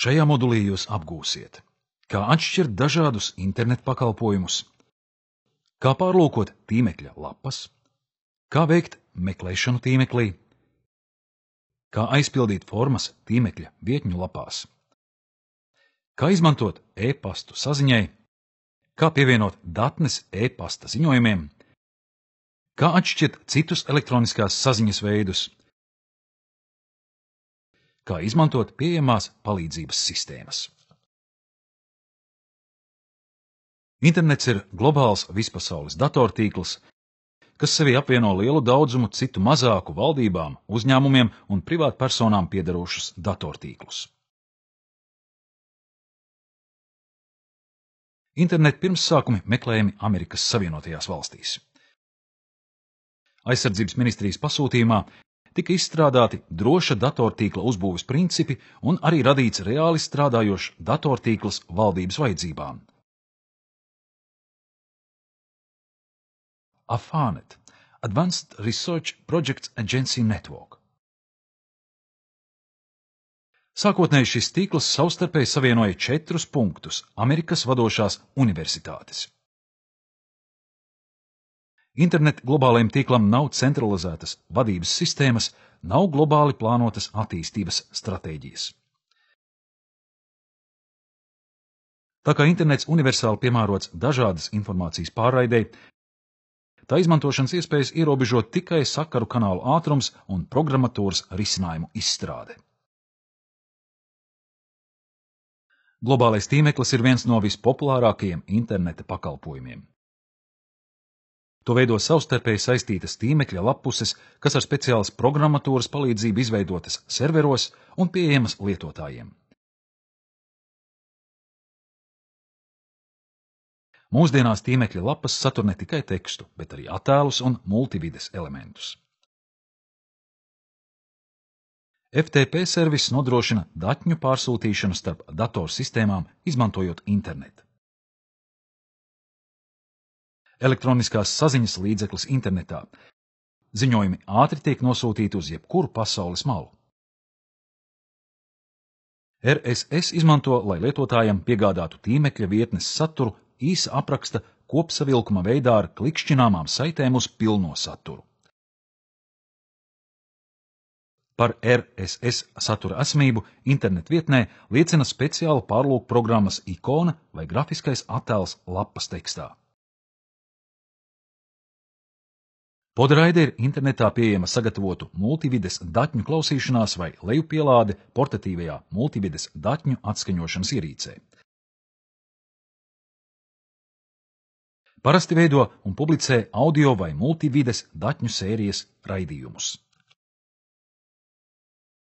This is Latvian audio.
Šajā modulī jūs apgūsiet, kā atšķirt dažādus internetu pakalpojumus, kā pārlūkot tīmekļa lapas, kā veikt meklēšanu tīmeklī, kā aizpildīt formas tīmekļa vietņu lapās, kā izmantot e-pastu saziņai, kā pievienot datnes e-pasta ziņojumiem, kā atšķirt citus elektroniskās saziņas veidus, kā izmantot pieejamās palīdzības sistēmas. Internets ir globāls vispasaules datortīkls, kas sevī apvieno lielu daudzumu citu mazāku valdībām, uzņēmumiem un privātpersonām piederošus datortīklus. Interneta pirmsākumi meklējami Amerikas Savienotajās valstīs. Aizsardzības ministrijas pasūtījumā tika izstrādāti droša datortīkla uzbūves principi un arī radīts reāli strādājošs datortīkls valdības vajadzībām. AFANET – Advanced Research Projects Agency Network. Sākotnēji šis tīkls savstarpēji savienoja 4 punktus Amerikas vadošās universitātes. Interneta globālajam tīklam nav centralizētas vadības sistēmas, nav globāli plānotas attīstības stratēģijas. Tā kā internets universāli piemērots dažādas informācijas pārraidei, tā izmantošanas iespējas ierobežo tikai sakaru kanālu ātrums un programmatūras risinājumu izstrāde. Globālais tīmeklis ir viens no vispopulārākajiem interneta pakalpojumiem. To veido savstarpēji saistītas tīmekļa lappuses, kas ar speciālas programmatūras palīdzību izveidotas serveros un pieejamas lietotājiem. Mūsdienās tīmekļa lapas satur ne tikai tekstu, bet arī attēlus un multivides elementus. FTP servis nodrošina datņu pārsūtīšanu starp datorsistēmām, izmantojot internetu. Elektroniskās saziņas līdzeklis internetā. Ziņojumi ātri tiek nosūtīti uz jebkuru pasaules malu. RSS izmanto, lai lietotājam piegādātu tīmekļa vietnes saturu īsa apraksta kopsavilkuma veidā ar klikšķināmām saitēm uz pilno saturu. Par RSS satura esamību internet vietnē liecina speciāla pārlūkprogrammas ikona vai grafiskais attēls lapas tekstā. Podraide ir internetā pieejama sagatavotu multivides datņu klausīšanās vai lejupielāde portatīvajā multivides datņu atskaņošanas ierīcē. Parasti veido un publicē audio vai multivides datņu sērijas raidījumus.